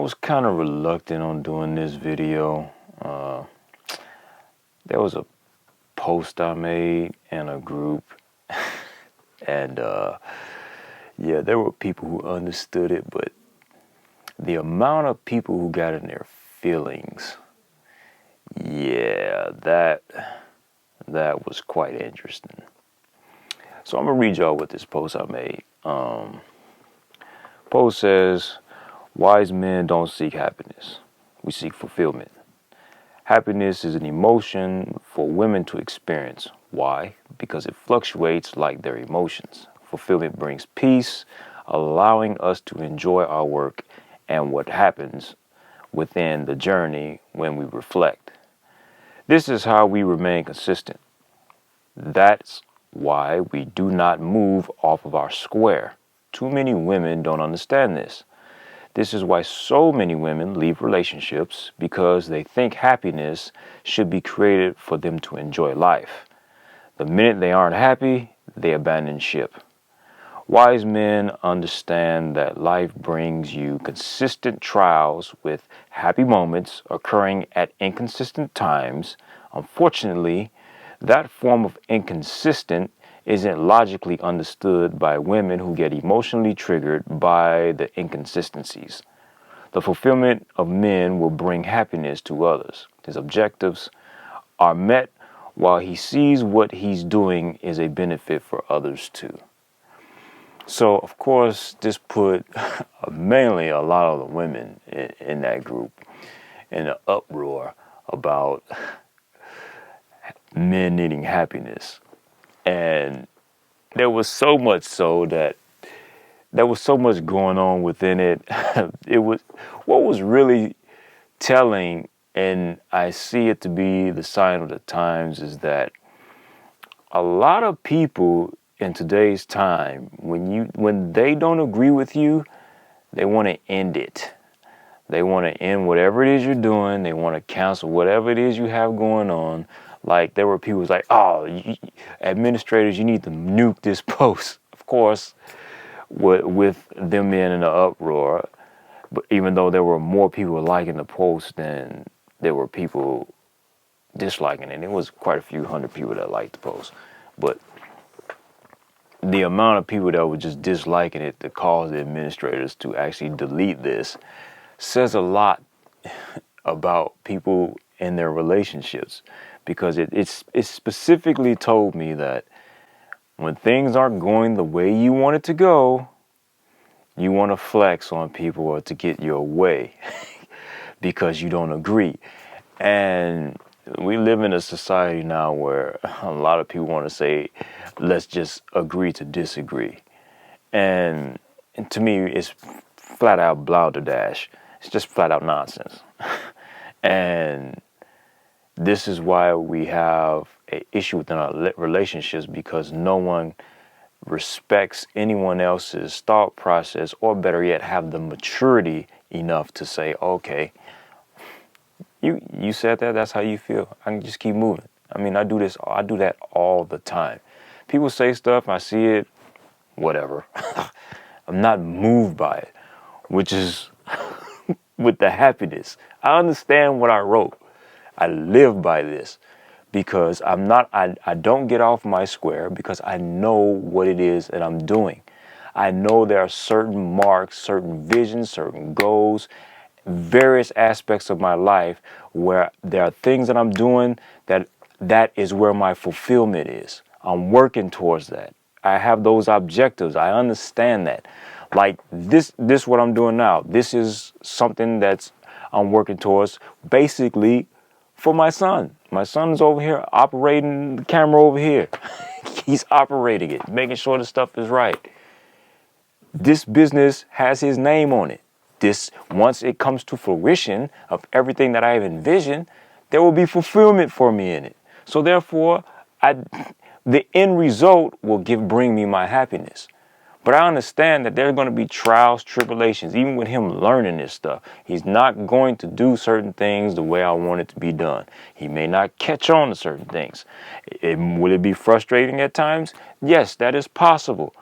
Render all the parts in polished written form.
was kind of reluctant on doing this video. There was a post I made in a group, and yeah, there were people who understood it, but the amount of people who got in their feelings, yeah, that was quite interesting. So I'm gonna read y'all what this post I made. Post says, "Wise men don't seek happiness. We seek fulfillment. Happiness is an emotion for women to experience. Why? Because it fluctuates like their emotions. Fulfillment brings peace, allowing us to enjoy our work and what happens within the journey when we reflect. This is how we remain consistent. That's why we do not move off of our square. Too many women don't understand this. This is why so many women leave relationships, because they think happiness should be created for them to enjoy life. The minute they aren't happy, they abandon ship. Wise men understand that life brings you consistent trials with happy moments occurring at inconsistent times. Unfortunately, that form of inconsistent isn't logically understood by women who get emotionally triggered by the inconsistencies. The fulfillment of men will bring happiness to others. His objectives are met while he sees what he's doing is a benefit for others too." So, of course, this put mainly a lot of the women in that group in an uproar about men needing happiness. And there was so much so that there was so much going on within it. It was what was really telling, and I see it to be the sign of the times, is that a lot of people in today's time, when they don't agree with you, they want to end it. They want to end whatever it is you're doing. They want to cancel whatever it is you have going on. Like, there were people who's like, "Oh, administrators, you need to nuke this post." Of course, with them being in the uproar, but even though there were more people liking the post than there were people disliking it, it was quite a few hundred people that liked the post. But the amount of people that were just disliking it to cause the administrators to actually delete this says a lot about people in their relationships, because it specifically told me that when things aren't going the way you want it to go, you want to flex on people or to get your way because you don't agree. And we live in a society now where a lot of people want to say, let's just agree to disagree. And to me, it's flat out balderdash. It's just flat out nonsense. And this is why we have an issue within our relationships, because no one respects anyone else's thought process, or better yet, have the maturity enough to say, okay, you said that, that's how you feel. I can just keep moving. I mean, I do that all the time. People say stuff, I see it, whatever. I'm not moved by it, which is with the happiness. I understand what I wrote. I live by this because I don't get off my square, because I know what it is that I'm doing. I know there are certain marks, certain visions, certain goals, various aspects of my life where there are things that I'm doing that is where my fulfillment is. I'm working towards that. I have those objectives. I understand that. Like this what I'm doing now. This is something I'm working towards, basically for my son. My son's over here operating the camera over here. He's operating it, making sure the stuff is right. This business has his name on it. Once it comes to fruition of everything that I've envisioned, there will be fulfillment for me in it. So therefore, the end result will bring me my happiness. But I understand that there are going to be trials, tribulations, even with him learning this stuff. He's not going to do certain things the way I want it to be done. He may not catch on to certain things. Will it be frustrating at times? Yes, that is possible.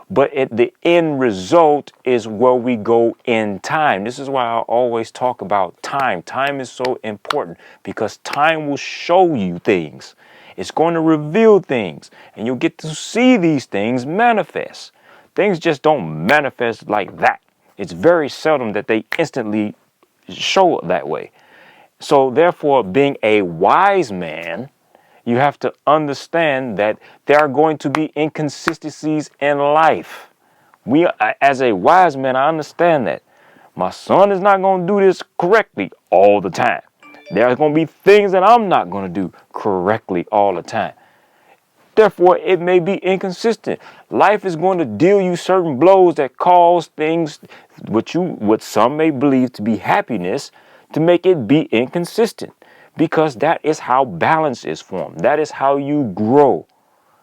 But the end result is where we go in time. This is why I always talk about time. Time is so important because time will show you things. It's going to reveal things, and you'll get to see these things manifest. Things just don't manifest like that. It's very seldom that they instantly show that way. So therefore, being a wise man, you have to understand that there are going to be inconsistencies in life. As a wise man, I understand that. My son is not going to do this correctly all the time. There are going to be things that I'm not going to do correctly all the time. Therefore, it may be inconsistent. Life is going to deal you certain blows that cause things, what some may believe to be happiness, to make it be inconsistent. Because that is how balance is formed. That is how you grow.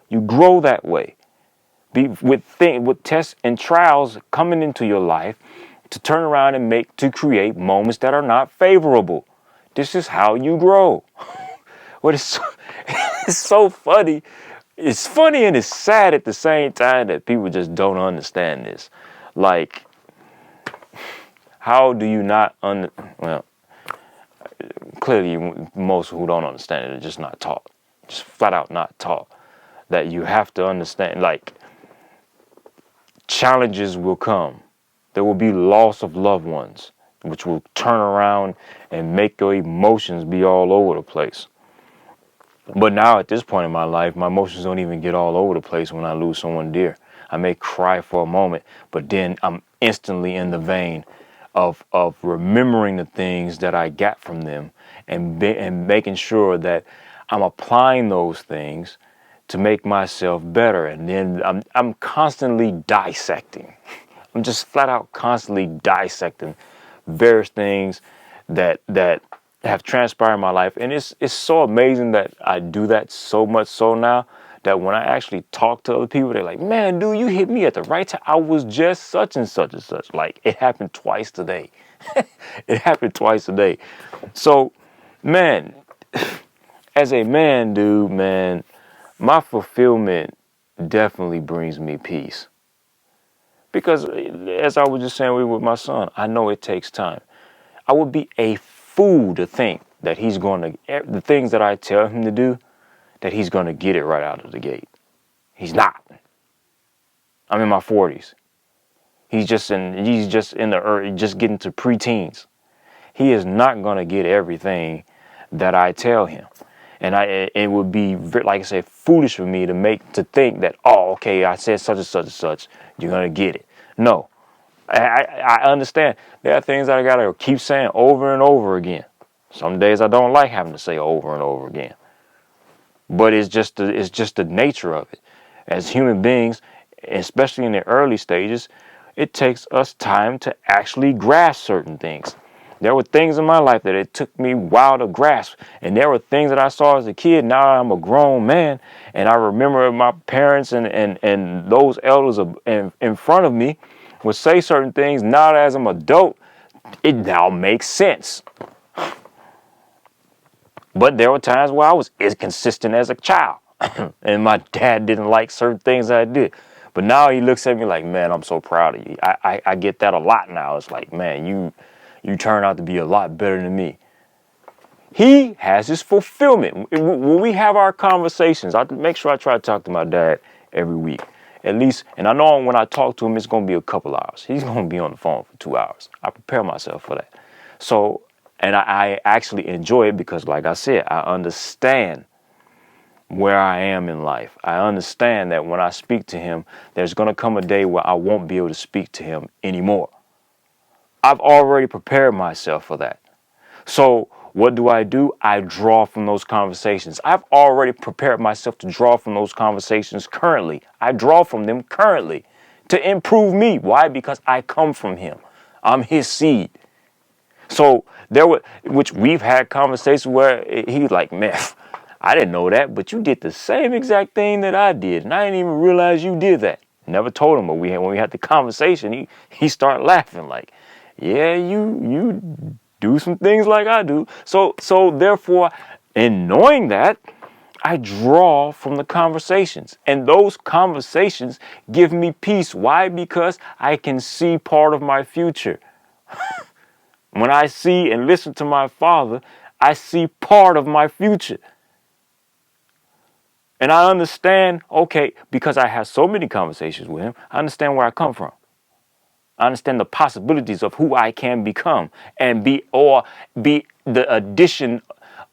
You grow that way. With tests and trials coming into your life to turn around and to create moments that are not favorable. This is how you grow. It's so funny. It's funny and it's sad at the same time that people just don't understand this. Like, how do you not well, clearly most who don't understand it are just not taught. Just flat out not taught. That you have to understand, like, challenges will come. There will be loss of loved ones, which will turn around and make your emotions be all over the place. But now at this point in my life, my emotions don't even get all over the place when I lose someone dear. I may cry for a moment, but then I'm instantly in the vein of remembering the things that I got from them and making sure that I'm applying those things to make myself better. And then I'm constantly dissecting. I'm just flat out constantly dissecting various things that have transpired in my life. And it's so amazing that I do that so much so now that when I actually talk to other people, they're like, man, dude, you hit me at the right time. I was just such and such and such. Like, it happened twice today. It happened twice a day. So, man, as a man, dude, man, my fulfillment definitely brings me peace. Because as I was just saying with my son, I know it takes time. I would be a fool to think that he's going to, the things that I tell him to do, that he's going to get it right out of the gate. He's not. I'm in my 40s. He's just in the early, just getting to preteens. He is not going to get everything that I tell him. And it would be, like I said, foolish for me to think that, oh, okay, I said such and such and such, you're going to get it. No. I understand. There are things that I got to keep saying over and over again. Some days I don't like having to say over and over again. But it's just the nature of it. As human beings, especially in the early stages, it takes us time to actually grasp certain things. There were things in my life that it took me a while to grasp. And there were things that I saw as a kid. Now I'm a grown man. And I remember my parents and those elders in front of me would say certain things. Now as I'm an adult, it now makes sense. But there were times where I was inconsistent as a child. And my dad didn't like certain things that I did. But now he looks at me like, man, I'm so proud of you. I get that a lot now. It's like, man, you turn out to be a lot better than me. He has his fulfillment. When we have our conversations, I make sure I try to talk to my dad every week. At least, and I know when I talk to him, it's going to be a couple hours. He's going to be on the phone for 2 hours. I prepare myself for that. So, and I actually enjoy it because, like I said, I understand where I am in life. I understand that when I speak to him, there's going to come a day where I won't be able to speak to him anymore. I've already prepared myself for that. So what do? I draw from those conversations. I've already prepared myself to draw from those conversations currently. I draw from them currently to improve me. Why? Because I come from him. I'm his seed. So which we've had conversations where he's like, man, I didn't know that, but you did the same exact thing that I did, and I didn't even realize you did that. Never told him, but when we had the conversation, he started laughing like, yeah, you do some things like I do. So therefore, in knowing that, I draw from the conversations, and those conversations give me peace. Why? Because I can see part of my future. When I see and listen to my father, I see part of my future. And I understand, okay, because I have so many conversations with him, I understand where I come from. I understand the possibilities of who I can become and be the addition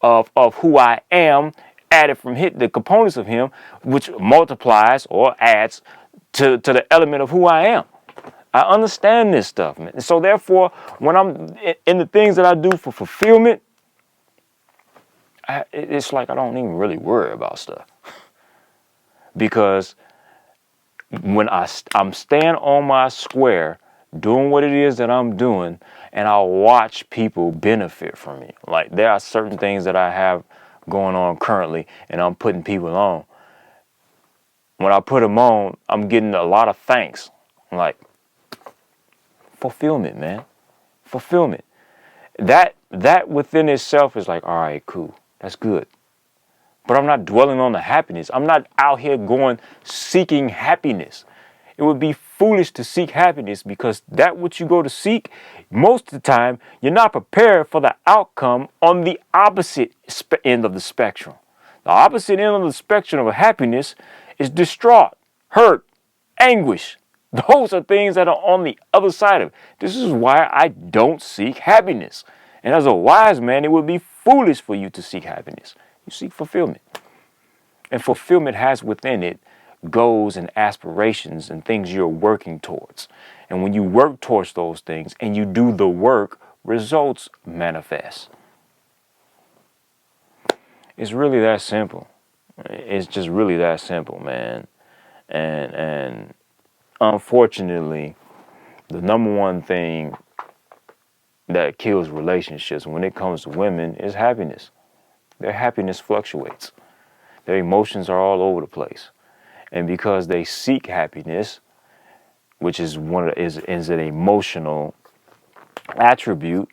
of who I am added from the components of him, which multiplies or adds to the element of who I am. I understand this stuff, man. And so therefore, when I'm in the things that I do for fulfillment, it's like I don't even really worry about stuff. Because when I'm staying on my square, doing what it is that I'm doing, and I watch people benefit from it. Like there are certain things that I have going on currently, and I'm putting people on. When I put them on, I'm getting a lot of thanks. Like fulfillment, man, fulfillment. That within itself is like, all right, cool, that's good. But I'm not dwelling on the happiness. I'm not out here going seeking happiness. It would be foolish to seek happiness because that which you go to seek, most of the time, you're not prepared for the outcome on the opposite end of the spectrum. The opposite end of the spectrum of happiness is distraught, hurt, anguish. Those are things that are on the other side of it. This is why I don't seek happiness. And as a wise man, it would be foolish for you to seek happiness. You seek fulfillment. And fulfillment has within it goals and aspirations and things you're working towards. And when you work towards those things and you do the work, results manifest. It's really that simple. It's just really that simple, man. And unfortunately, the number one thing that kills relationships when it comes to women is happiness. Their happiness fluctuates. Their emotions are all over the place. And because they seek happiness, which is is an emotional attribute,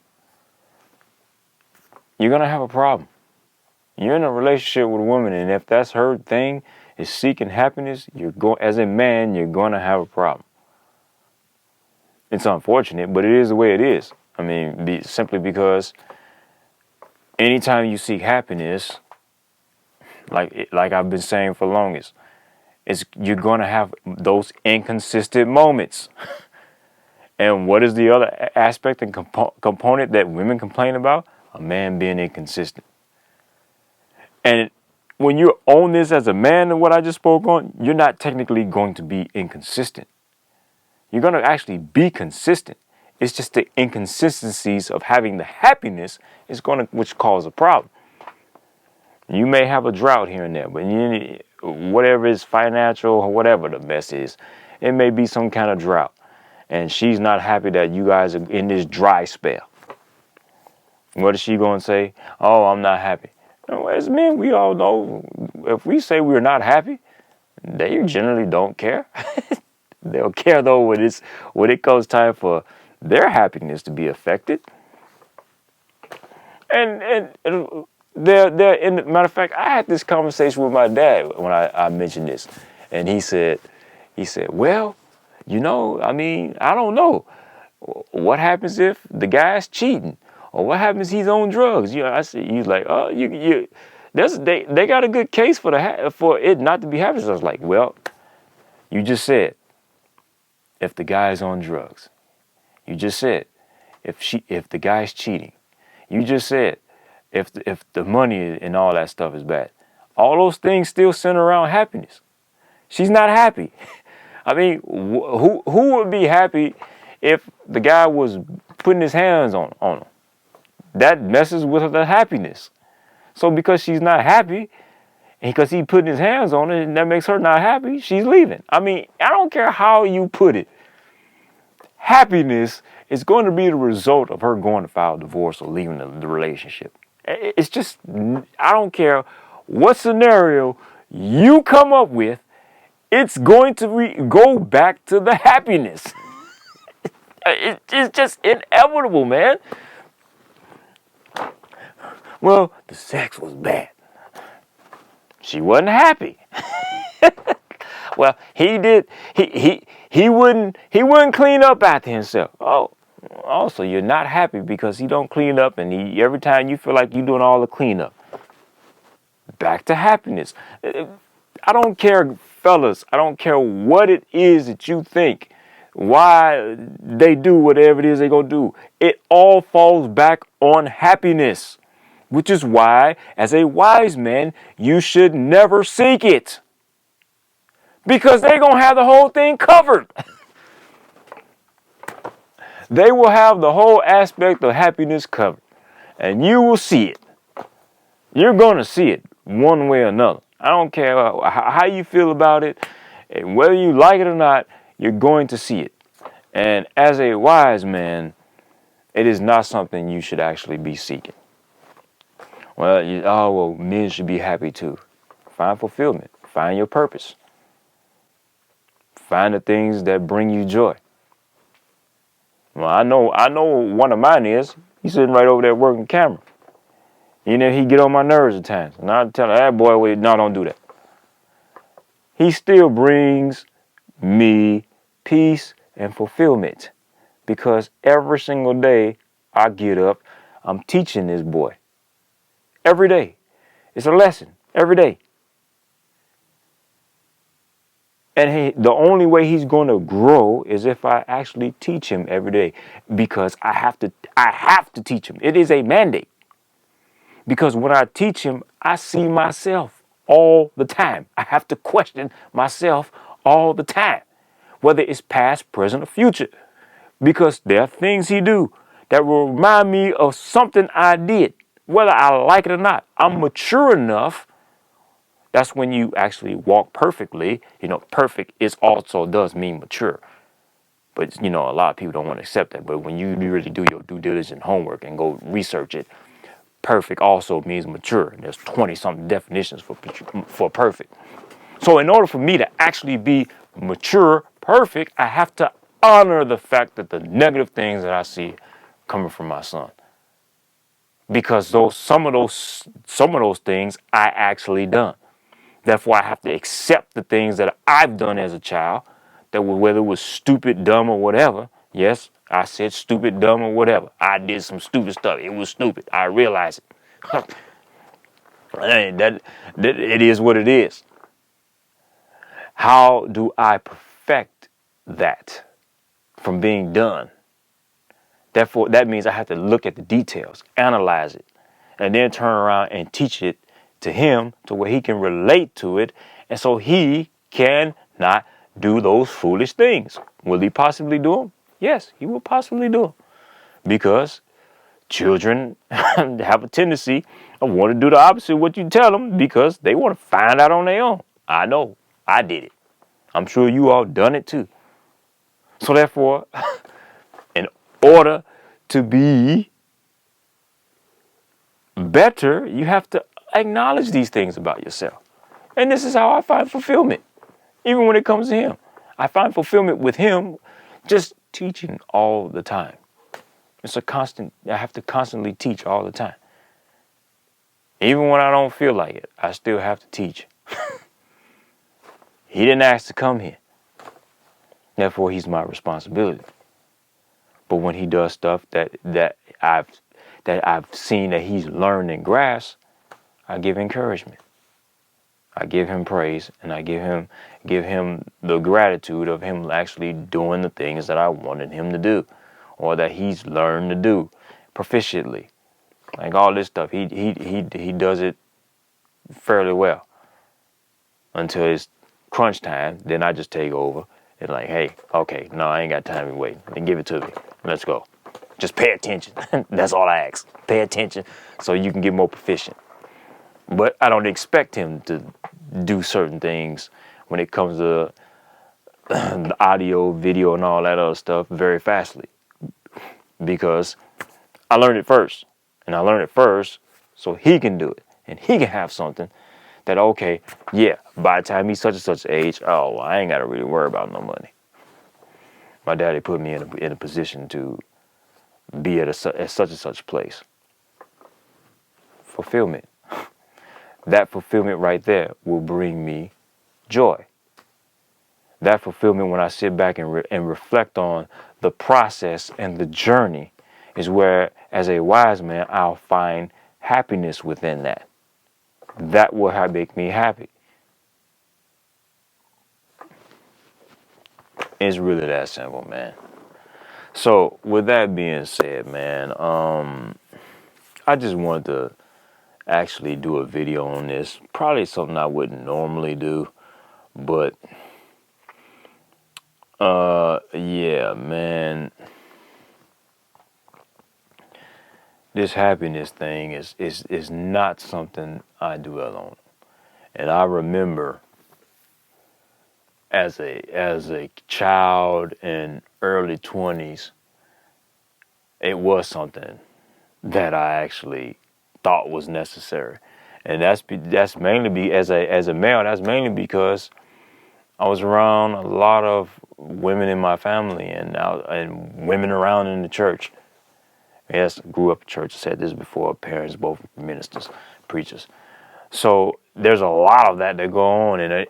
you're gonna have a problem. You're in a relationship with a woman, and if that's her thing, is seeking happiness, as a man, you're gonna have a problem. It's unfortunate, but it is the way it is. I mean, simply because anytime you seek happiness, like I've been saying for longest, you're going to have those inconsistent moments. And what is the other aspect and component that women complain about? A man being inconsistent. And when you're on this as a man and what I just spoke on, you're not technically going to be inconsistent. You're going to actually be consistent. It's just the inconsistencies of having the happiness which cause a problem. You may have a drought here and there, but whatever is financial or whatever the mess is, it may be some kind of drought. And she's not happy that you guys are in this dry spell. What is she going to say? Oh, I'm not happy. As men, we all know if we say we're not happy, they generally don't care. They'll care though when it comes time for their happiness to be affected. And matter of fact, I had this conversation with my dad when I mentioned this, and he said, well, I mean, I don't know. What happens if the guy's cheating, or what happens if he's on drugs? I said, he's like, oh, they got a good case for it not to be happy. So I was like, well, you just said if the guy's on drugs. You just said if the guy's cheating. You just said if the money and all that stuff is bad. All those things still center around happiness. She's not happy. I mean, who would be happy if the guy was putting his hands on her? That messes with her happiness. So because she's not happy, and because he's putting his hands on her, and that makes her not happy, she's leaving. I mean, I don't care how you put it. Happiness is going to be the result of her going to file divorce or leaving the relationship. It's just, I don't care what scenario you come up with, it's going to go back to the happiness. It's just inevitable, man. Well, the sex was bad. She wasn't happy. Well, he wouldn't clean up after himself. Oh, also you're not happy because he don't clean up, and every time you feel like you're doing all the cleanup. Back to happiness. I don't care, fellas. I don't care what it is that you think, why they do whatever it is they're going to do. It all falls back on happiness, which is why, as a wise man, you should never seek it. Because they're going to have the whole thing covered. They will have the whole aspect of happiness covered. And you will see it. You're going to see it one way or another. I don't care how you feel about it, and whether you like it or not, you're going to see it. And as a wise man, it is not something you should actually be seeking. Well, men should be happy too. Find fulfillment. Find your purpose. Find the things that bring you joy. Well, I know one of mine is. He's sitting right over there working camera. You know, he get on my nerves at times. And I tell him, hey, boy, wait, no, don't do that. He still brings me peace and fulfillment. Because every single day I get up, I'm teaching this boy. Every day. It's a lesson. Every day. And the only way he's going to grow is if I actually teach him every day. Because I have to teach him. It is a mandate. Because when I teach him, I see myself all the time. I have to question myself all the time, whether it's past, present, or future. Because there are things he do that will remind me of something I did, whether I like it or not. I'm mature enough. That's when you actually walk perfectly. You know, perfect is also does mean mature. But, you know, a lot of people don't want to accept that. But when you really do your due diligence homework and go research it, perfect also means mature. There's 20-something definitions for perfect. So in order for me to actually be mature, perfect, I have to honor the fact that the negative things that I see coming from my son. Because some of those things I actually done. Therefore, I have to accept the things that I've done as a child, that whether it was stupid, dumb, or whatever. Yes, I said stupid, dumb, or whatever. I did some stupid stuff. It was stupid. I realize it. It is what it is. How do I perfect that from being done? Therefore, that means I have to look at the details, analyze it, and then turn around and teach it to him to where he can relate to it, and so he cannot do those foolish things. Will he possibly do them? Yes, he will possibly do them. Because children have a tendency of wanting to do the opposite of what you tell them because they want to find out on their own. I know. I did it. I'm sure you all done it too. So therefore, in order to be better, you have to acknowledge these things about yourself. And this is how I find fulfillment. Even when it comes to him. I find fulfillment with him just teaching all the time. It's a constant, I have to constantly teach all the time. Even when I don't feel like it, I still have to teach. He didn't ask to come here. Therefore, he's my responsibility. But when he does stuff that I've seen that he's learned and grasped, I give encouragement. I give him praise, and I give him the gratitude of him actually doing the things that I wanted him to do, or that he's learned to do proficiently. Like all this stuff, he does it fairly well until it's crunch time. Then I just take over and like, hey, okay, no, I ain't got time to wait. And give it to me. Let's go. Just pay attention. That's all I ask. Pay attention so you can get more proficient. But I don't expect him to do certain things when it comes to the audio, video, and all that other stuff very fastly. Because I learned it first. And I learned it first so he can do it. And he can have something that, okay, yeah, by the time he's such and such age, oh, well, I ain't got to really worry about no money. My daddy put me in a position to be at such and such place. Fulfillment. that fulfillment right there will bring me joy. That fulfillment, when I sit back and reflect on the process and the journey, is where, as a wise man, I'll find happiness within that. That will make me happy. It's really that simple, man. So, with that being said, man, I just wanted to actually do a video on this. Probably something I wouldn't normally do, but yeah, man. This happiness thing is not something I do alone. And I remember as a child in early 20s, it was something that I actually thought was necessary. And that's mainly as a male, that's mainly because I was around a lot of women in my family and women around in the church. Yes, grew up in church. I said this before. Parents, both ministers, preachers. So there's a lot of that go on, and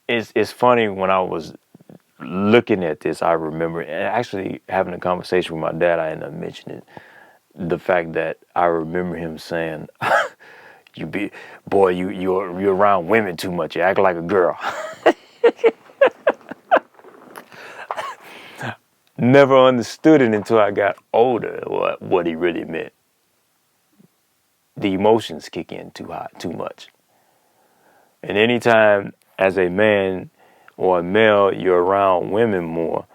it's funny when I was looking at this. I remember actually having a conversation with my dad. I ended up mentioning the fact that I remember him saying, you're around women too much. You act like a girl." Never understood it until I got older, what he really meant. The emotions kick in too much. And anytime as a man or a male you're around women more,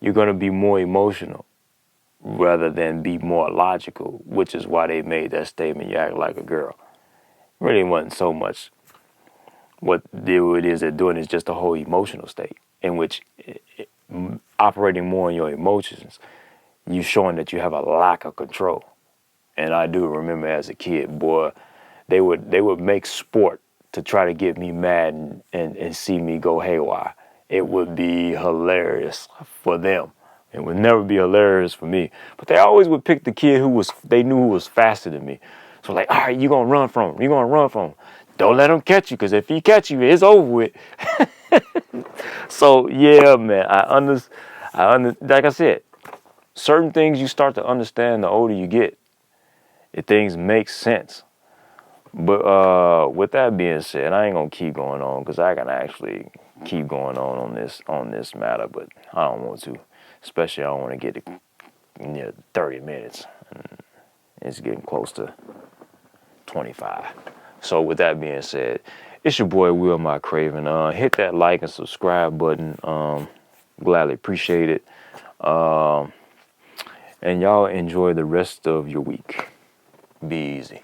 you're going to be more emotional rather than be more logical, which is why they made that statement, "You act like a girl." Really wasn't so much what it is they're doing, is just a whole emotional state in which operating more on your emotions, you showing that you have a lack of control. And I do remember as a kid, boy, they would make sport to try to get me mad and see me go haywire. It would be hilarious for them. It would never be hilarious for me. But they always would pick the kid they knew who was faster than me. So like, all right, you're going to run from him. You're going to run from him. Don't let him catch you, because if he catch you, it's over with. So, yeah, man, like I said, certain things you start to understand the older you get. If things make sense. But with that being said, I ain't gonna keep going on, because I can actually keep going on this matter, but I don't want to. Especially I don't want to get to 30 minutes. And it's getting close to 25. So with that being said, it's your boy Will My Craven. Hit that like and subscribe button. Gladly appreciate it. And y'all enjoy the rest of your week. Be easy.